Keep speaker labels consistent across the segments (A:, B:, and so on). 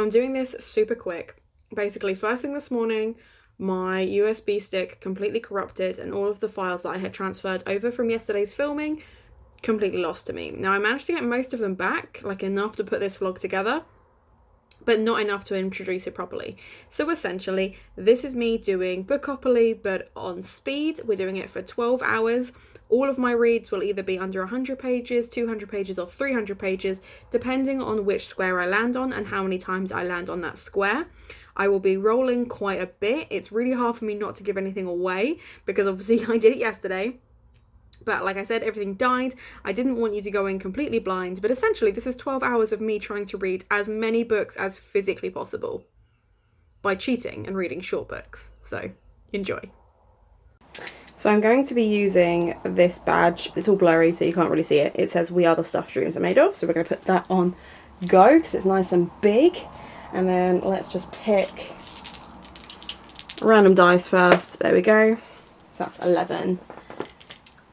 A: I'm doing this super quick. Basically, first thing this morning, my USB stick completely corrupted and all of the files that I had transferred over from yesterday's filming completely lost to me. Now, I managed to get most of them back, like enough to put this vlog together, but not enough to introduce it properly. So essentially, this is me doing Bookopoly, but on speed. We're doing it for 12 hours. All of my reads will either be under 100 pages, 200 pages, or 300 pages, depending on which square I land on and how many times I land on that square. I will be rolling quite a bit. It's really hard for me not to give anything away, because obviously I did it yesterday. But like I said, everything died. I didn't want you to go in completely blind, but essentially this is 12 hours of me trying to read as many books as physically possible by cheating and reading short books. So enjoy. So I'm going to be using this badge. It's all blurry, so you can't really see it. It says "We are the stuff dreams are made of." So we're going to put that on go because it's nice and big. And then let's just pick random dice first. There we go. So that's 11.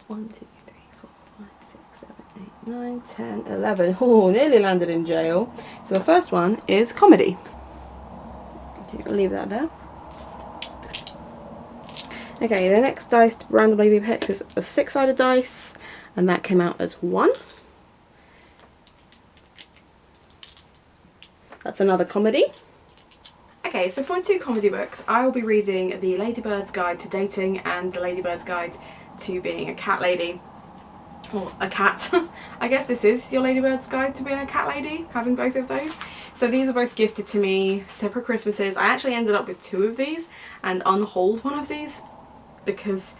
A: 1, 2, 3, 4, 5, 6, 7, 8, 9, 10, 11. Oh, nearly landed in jail. So the first one is comedy. Okay, I'll leave that there. Okay, the next dice to randomly be picked is a 6-sided dice, and that came out as 1. That's another comedy. Okay, so for my 2 comedy books, I will be reading The Ladybird's Guide to Dating and The Ladybird's Guide to Being a Cat Lady. Or a cat. I guess this is your Ladybird's Guide to Being a Cat Lady, having both of those. So these were both gifted to me separate Christmases. I actually ended up with 2 of these and unhauled one of these because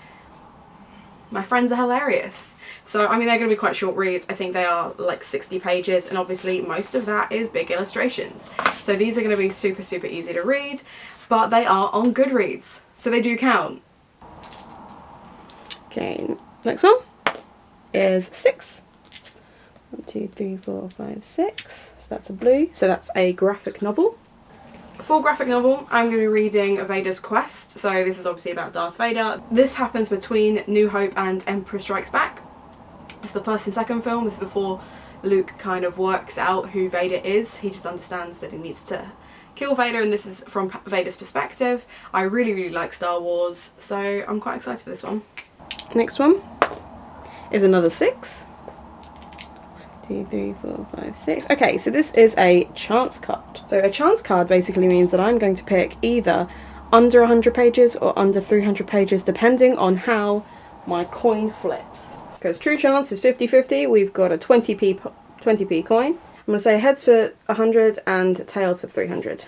A: my friends are hilarious. So, I mean, they're going to be quite short reads. I think they are like 60 pages, and obviously most of that is big illustrations. So these are going to be super, super easy to read, but they are on Goodreads, so they do count. Okay, next one is 6. 1, 2, 3, 4, 5, 6. So that's a blue. So that's a graphic novel. For graphic novel, I'm going to be reading Vader's Quest. So this is obviously about Darth Vader. This happens between New Hope and Emperor Strikes Back. It's the first and second film. This is before Luke kind of works out who Vader is. He just understands that he needs to kill Vader, and this is from Vader's perspective. I really, really like Star Wars, so I'm quite excited for this one. Next one is another 6. 2, 3, 4, 5, 6. Okay, so this is a chance card. So a chance card basically means that I'm going to pick either under 100 pages or under 300 pages, depending on how my coin flips. Because true chance is 50-50. We've got a 20p coin. I'm going to say heads for 100 and tails for 300.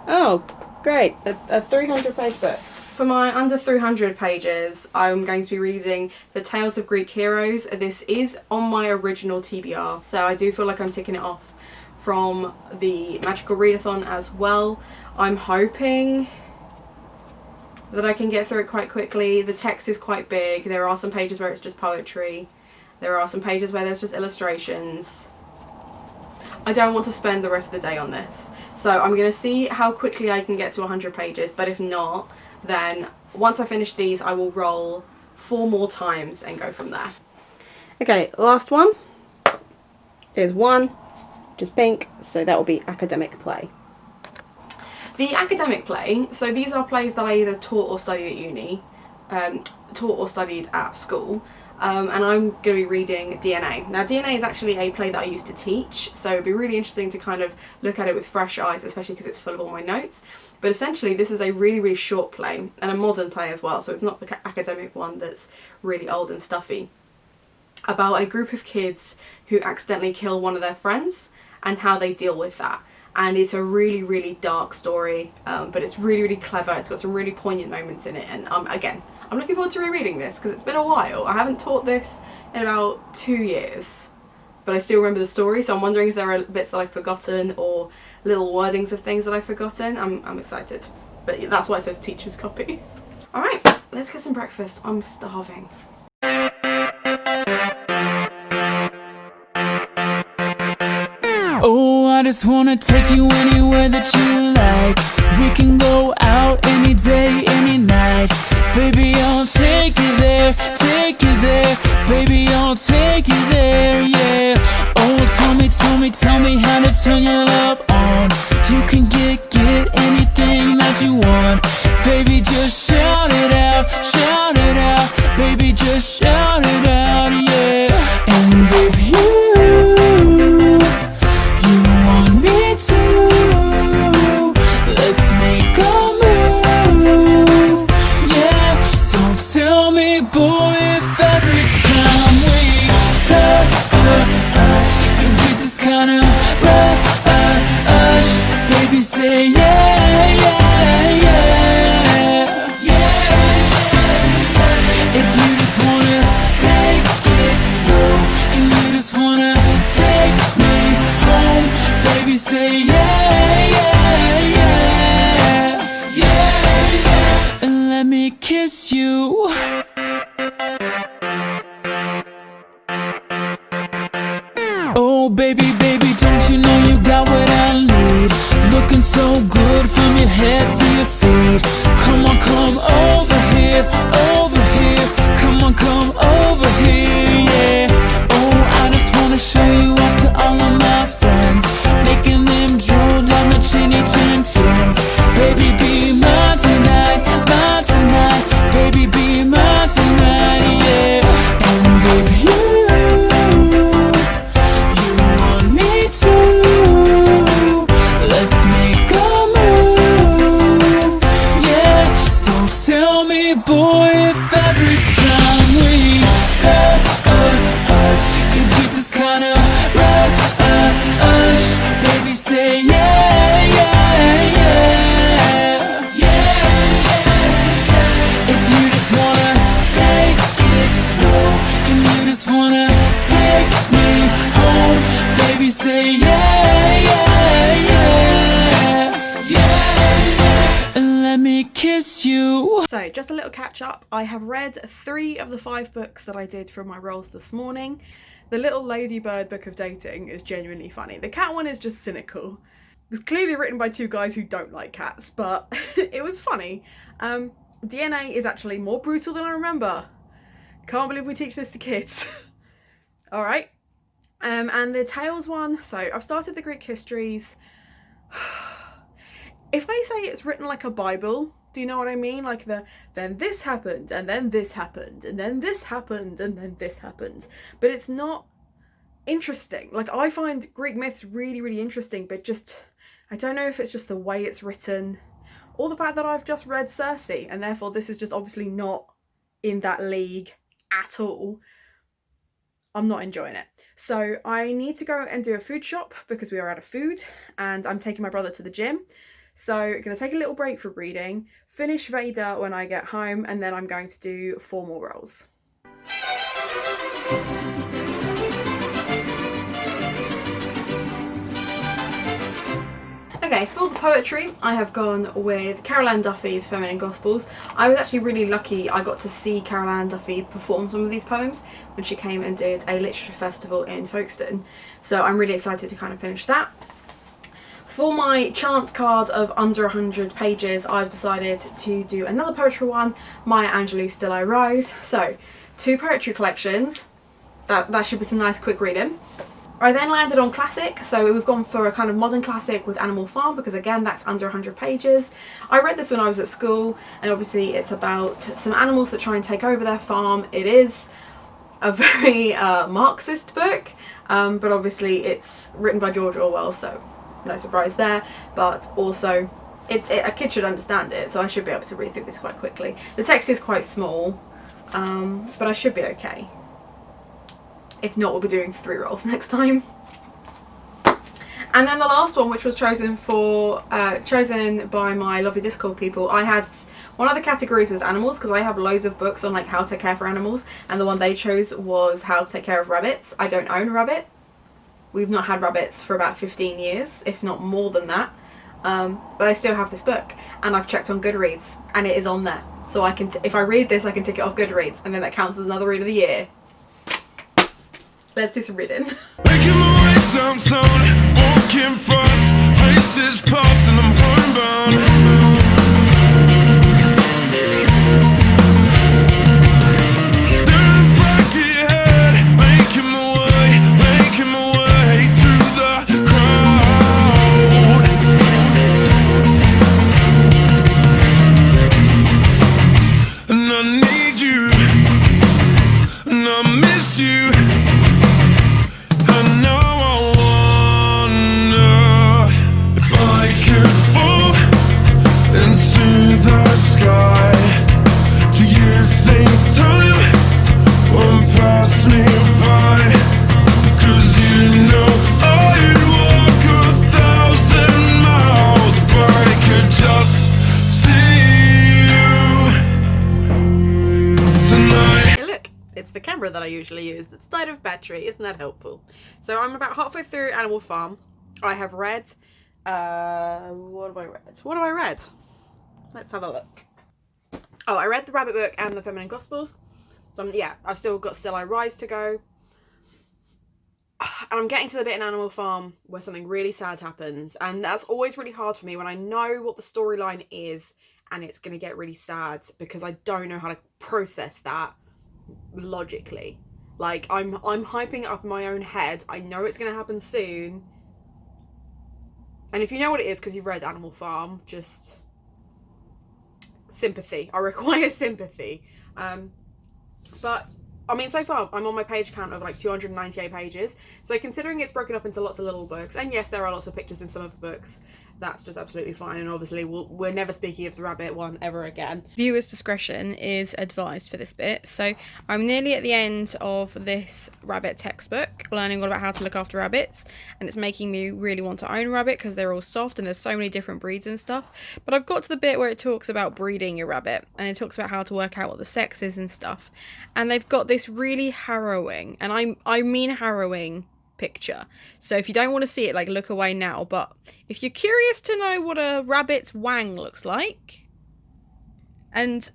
A: Oh, great. A 300 page book. For my under 300 pages, I'm going to be reading The Tales of Greek Heroes. This is on my original TBR, so I do feel like I'm ticking it off from the Magical Readathon as well. I'm hoping that I can get through it quite quickly. The text is quite big. There are some pages where it's just poetry. There are some pages where there's just illustrations. I don't want to spend the rest of the day on this. So I'm going to see how quickly I can get to 100 pages, but if not, then once I finish these, I will roll 4 more times and go from there. Okay, last one is 1, which is pink, so that will be academic play. The academic play, so these are plays that I either taught or studied at uni, taught or studied at school, and I'm going to be reading DNA. Now DNA is actually a play that I used to teach, so it'd be really interesting to kind of look at it with fresh eyes, especially because it's full of all my notes. But essentially this is a really, really short play, and a modern play as well, so it's not the academic one that's really old and stuffy, about a group of kids who accidentally kill one of their friends and how they deal with that. And it's a really, really dark story, but it's really, really clever. It's got some really poignant moments in it, and again, I'm looking forward to rereading this because it's been a while. I haven't taught this in about 2 years, but I still remember the story, so I'm wondering if there are bits that I've forgotten or little wordings of things that I've forgotten. I'm excited, but that's why it says teacher's copy. Alright, let's get some breakfast. I'm starving.
B: Oh, I just wanna take you anywhere that you like. We can go out any day, any night. Baby, I'll take you there, take you there. Baby, I'll take you there, yeah. Oh, tell me how to turn your love on. You can get anything that you want. Baby, just shout it out, shout it out. Baby, just shout it out, yeah. And if you want me to, let's make a move, yeah. So tell me, boy, if every time we touch, you get this kind of rush. Baby, say yeah, yeah, yeah, yeah. If you just wanna take it slow, and you just wanna take me home, baby, say yeah, yeah, yeah, yeah. And let me kiss you. Oh, baby, baby, don't you know you got what I need? Looking so good from your head to your feet. Come on, come over here, over here. Come on, come over here, yeah. Oh, I just wanna show you off to all of my friends, making them drool down the chinny chin chins. Baby, be mine tonight, mine tonight. Baby, be mine tonight, yeah. And if you want me to, let's make a move, yeah. So tell me, boy, if every time we touch, you get this kind of rush. Baby, say yeah, yeah, yeah, yeah. If you just wanna take it slow, and you just wanna take me home, baby, say yeah, yeah, yeah, yeah. And let me kiss you.
A: So just a little catch up. I have read 3 of the 5 books that I did from my rolls this morning. The little Ladybird book of dating is genuinely funny. The cat one is just cynical. It's clearly written by 2 guys who don't like cats, but it was funny. DNA is actually more brutal than I remember. Can't believe we teach this to kids. All right. And the Tales one, so I've started the Greek histories. If I say it's written like a Bible, do you know what I mean? Like then this happened, and then this happened, and then this happened, and then this happened. But it's not interesting. Like, I find Greek myths really, really interesting, but just, I don't know if it's just the way it's written, or the fact that I've just read Circe, and therefore this is just obviously not in that league at all. I'm not enjoying it. So I need to go and do a food shop because we are out of food, and I'm taking my brother to the gym. So I'm going to take a little break from reading, finish Vader when I get home, and then I'm going to do 4 more rolls. Okay, for the poetry, I have gone with Carol Ann Duffy's Feminine Gospels. I was actually really lucky. I got to see Carol Ann Duffy perform some of these poems when she came and did a literature festival in Folkestone. So I'm really excited to kind of finish that. For my chance card of under 100 pages, I've decided to do another poetry one, Maya Angelou, Still I Rise. So 2 poetry collections. That should be some nice quick reading. I then landed on classic, so we've gone for a kind of modern classic with Animal Farm, because again, that's under 100 pages. I read this when I was at school, and obviously it's about some animals that try and take over their farm. It is a very Marxist book, but obviously it's written by George Orwell, so no surprise there. But also, a kid should understand it, so I should be able to read through this quite quickly. The text is quite small, but I should be okay. If not, we'll be doing 3 rolls next time. And then the last one, which was chosen by my lovely Discord people, I had one of the categories was animals, because I have loads of books on like how to care for animals, and the one they chose was how to take care of rabbits. I don't own a rabbit. We've not had rabbits for about 15 years, if not more than that. But I still have this book, and I've checked on Goodreads, and it is on there. So I can, if I read this, I can tick it off Goodreads, and then that counts as another read of the year. Let's do some reading.
C: Making my way downtown, walking fast, faces pass and I'm homebound.
A: usually use that's died of battery. Isn't that helpful? So I'm about halfway through Animal Farm. I have read, what have I read? What have I read? Let's have a look. Oh, I read the Rabbit book and the Feminine Gospels. So yeah, I've still got Still I Rise to go. And I'm getting to the bit in Animal Farm where something really sad happens. And that's always really hard for me when I know what the storyline is and it's going to get really sad, because I don't know how to process that logically. Like, I'm hyping it up in my own head. I know it's going to happen soon. And if you know what it is because you've read Animal Farm, just sympathy. I require sympathy. But I mean, so far I'm on my page count of like 298 pages. So considering it's broken up into lots of little books, and yes, there are lots of pictures in some of the books, that's just absolutely fine. And obviously we're never speaking of the Rabbit one ever again. Viewers' discretion is advised for this bit. So I'm nearly at the end of this rabbit textbook, learning all about how to look after rabbits, and it's making me really want to own a rabbit because they're all soft and there's so many different breeds and stuff. But I've got to the bit where it talks about breeding your rabbit, and it talks about how to work out what the sex is and stuff. And they've got this really harrowing, and I mean harrowing, picture. So if you don't want to see it, like, look away now. But if you're curious to know what a rabbit's wang looks like, and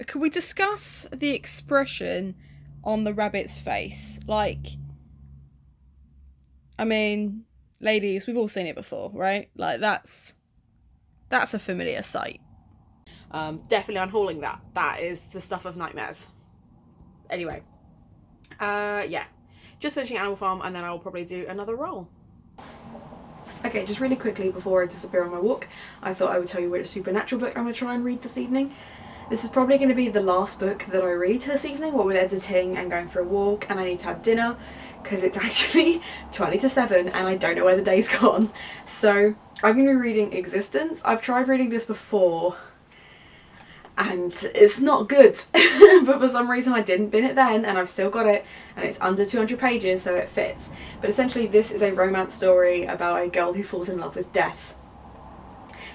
A: could we discuss the expression on the rabbit's face? Like, I mean, ladies, we've all seen it before, right? Like, that's a familiar sight. Definitely unhauling that. That is the stuff of nightmares. Anyway, yeah. Just finishing Animal Farm, and then I will probably do another roll. Okay, just really quickly before I disappear on my walk, I thought I would tell you which supernatural book I'm going to try and read this evening. This is probably going to be the last book that I read this evening, what with editing and going for a walk, and I need to have dinner, because it's actually 20 to 7 and I don't know where the day's gone. So I'm going to be reading Existence. I've tried reading this before, and it's not good. But for some reason I didn't bin it then, and I've still got it, and it's under 200 pages, so it fits. But essentially this is a romance story about a girl who falls in love with death.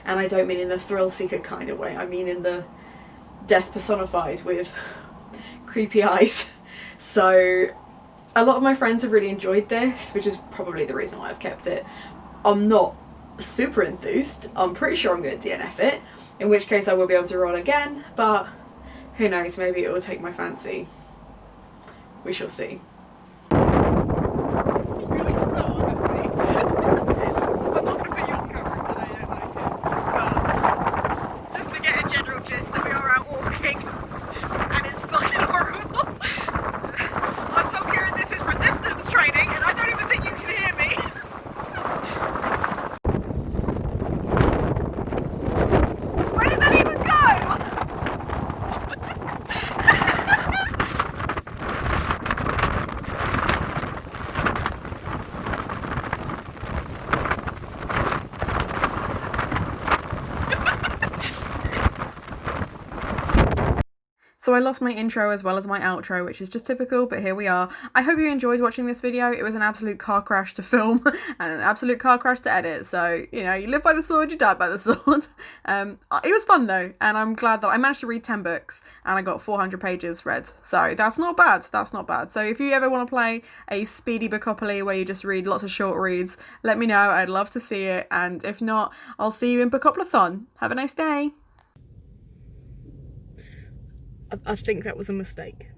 A: And I don't mean in the thrill seeker kind of way, I mean in the death personified with creepy eyes. So a lot of my friends have really enjoyed this, which is probably the reason why I've kept it. I'm not super enthused. I'm pretty sure I'm going to DNF it, in which case I will be able to roll again, but who knows, maybe it will take my fancy. We shall see. So I lost my intro as well as my outro, which is just typical, but here we are. I hope you enjoyed watching this video. It was an absolute car crash to film and an absolute car crash to edit. So, you know, you live by the sword, you die by the sword. It was fun though, and I'm glad that I managed to read 10 books and I got 400 pages read. So that's not bad. That's not bad. So if you ever want to play a speedy Bookopoly where you just read lots of short reads, let me know. I'd love to see it. And if not, I'll see you in Bookopoly-thon. Have a nice day. I think that was a mistake.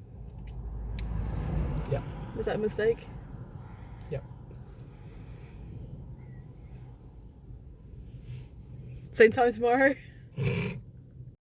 D: Yeah.
A: Was that a mistake?
D: Yeah.
A: Same time tomorrow?